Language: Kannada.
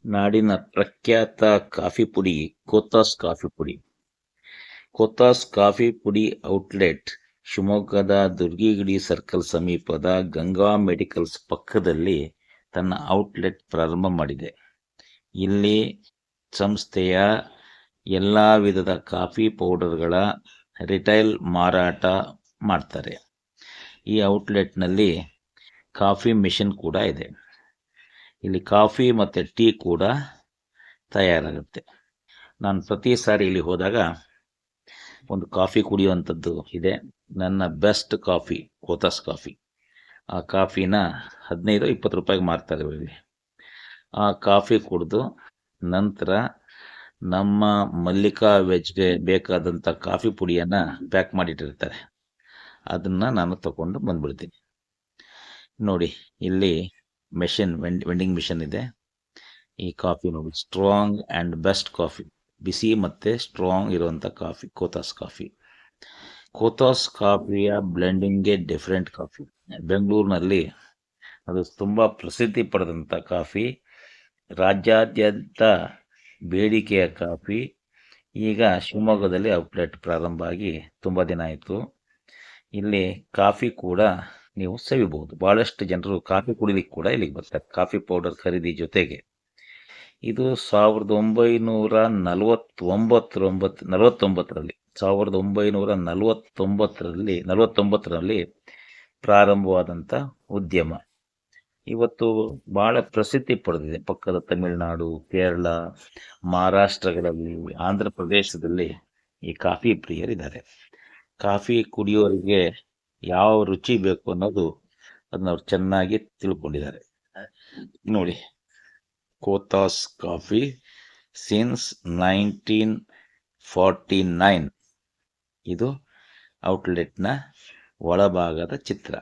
ನಾಡಿನ ಪ್ರಖ್ಯಾತ ಕಾಫಿ ಪುಡಿ ಕೋತಾಸ್ ಕಾಫಿ ಪುಡಿ. ಕೋತಾಸ್ ಕಾಫಿ ಪುಡಿ ಔಟ್ಲೆಟ್ ಶಿವಮೊಗ್ಗದ ದುರ್ಗಿಗುಡಿ ಸರ್ಕಲ್ ಸಮೀಪದ ಗಂಗಾ ಮೆಡಿಕಲ್ಸ್ ಪಕ್ಕದಲ್ಲಿ ತನ್ನ ಔಟ್ಲೆಟ್ ಪ್ರಾರಂಭ ಮಾಡಿದೆ. ಇಲ್ಲಿ ಸಂಸ್ಥೆಯ ಎಲ್ಲ ವಿಧದ ಕಾಫಿ ಪೌಡರ್ಗಳ ರಿಟೈಲ್ ಮಾರಾಟ ಮಾಡ್ತಾರೆ. ಈ ಔಟ್ಲೆಟ್ನಲ್ಲಿ ಕಾಫಿ ಮಿಷನ್ ಕೂಡ ಇದೆ. ಇಲ್ಲಿ ಕಾಫಿ ಮತ್ತು ಟೀ ಕೂಡ ತಯಾರಾಗುತ್ತೆ. ನಾನು ಪ್ರತಿ ಸಾರಿ ಇಲ್ಲಿ ಹೋದಾಗ ಒಂದು ಕಾಫಿ ಕುಡಿಯುವಂಥದ್ದು ಇದೆ. ನನ್ನ ಬೆಸ್ಟ್ ಕಾಫಿ ಕೋತಾಸ್ ಕಾಫಿ. ಆ ಕಾಫಿನ 15-20 ರೂಪಾಯಿಗೆ ಮಾರ್ತಾರೆ ಇಲ್ಲಿ. ಆ ಕಾಫಿ ಕುಡಿದು ನಂತರ ನಮ್ಮ ಮಲ್ಲಿಕಾ ವೆಜ್ಗೆ ಬೇಕಾದಂಥ ಕಾಫಿ ಪುಡಿಯನ್ನು ಪ್ಯಾಕ್ ಮಾಡಿಟ್ಟಿರ್ತಾರೆ. ಅದನ್ನು ನಾನು ತಗೊಂಡು ಬಂದ್ಬಿಡ್ತೀನಿ. ನೋಡಿ, ಇಲ್ಲಿ ಮೆಷಿನ್ ವೆಂಡಿಂಗ್ ಮಿಷನ್ ಇದೆ. ಈ ಕಾಫಿ ನೋಡಿ, ಸ್ಟ್ರಾಂಗ್ ಆ್ಯಂಡ್ ಬೆಸ್ಟ್ ಕಾಫಿ, ಬಿಸಿ ಮತ್ತು ಸ್ಟ್ರಾಂಗ್ ಇರುವಂಥ ಕಾಫಿ ಕೋತಾಸ್ ಕಾಫಿ. ಕೋತಾಸ್ ಕಾಫಿಯ ಬ್ಲೆಂಡಿಂಗ್ಗೆ ಡಿಫ್ರೆಂಟ್ ಕಾಫಿ. ಬೆಂಗಳೂರಿನಲ್ಲಿ ಅದು ತುಂಬ ಪ್ರಸಿದ್ಧಿ ಪಡೆದಂಥ ಕಾಫಿ, ರಾಜ್ಯಾದ್ಯಂತ ಬೇಡಿಕೆಯ ಕಾಫಿ. ಈಗ ಶಿವಮೊಗ್ಗದಲ್ಲಿ ಔಟ್ಲೆಟ್ ಪ್ರಾರಂಭ ಆಗಿ ತುಂಬ ದಿನ ಆಯಿತು. ಇಲ್ಲಿ ಕಾಫಿ ಕೂಡ ನೀವು ಸವಿಬಹುದು. ಭಾಳಷ್ಟು ಜನರು ಕಾಫಿ ಕುಡಿಲಿಕ್ಕೆ ಕೂಡ ಇಲ್ಲಿಗೆ ಬರ್ತಾರೆ ಕಾಫಿ ಪೌಡರ್ ಖರೀದಿ ಜೊತೆಗೆ. ಇದು 1949ರಲ್ಲಿ ಪ್ರಾರಂಭವಾದಂಥ ಉದ್ಯಮ ಇವತ್ತು ಭಾಳ ಪ್ರಸಿದ್ಧಿ ಪಡೆದಿದೆ. ಪಕ್ಕದ ತಮಿಳುನಾಡು, ಕೇರಳ, ಮಹಾರಾಷ್ಟ್ರಗಳಲ್ಲಿ, ಆಂಧ್ರ ಪ್ರದೇಶದಲ್ಲಿ ಈ ಕಾಫಿ ಪ್ರಿಯರಿದ್ದಾರೆ. ಕಾಫಿ ಕುಡಿಯೋರಿಗೆ ಯಾವ ರುಚಿ ಬೇಕು ಅನ್ನೋದು ಅದನ್ನ ಅವ್ರು ಚೆನ್ನಾಗಿ ತಿಳ್ಕೊಂಡಿದ್ದಾರೆ. ನೋಡಿ, ಕೋತಾಸ್ ಕಾಫಿ ಸಿನ್ಸ್ 1949. ಇದು ಔಟ್ಲೆಟ್ನ ಒಳಭಾಗದ ಚಿತ್ರ.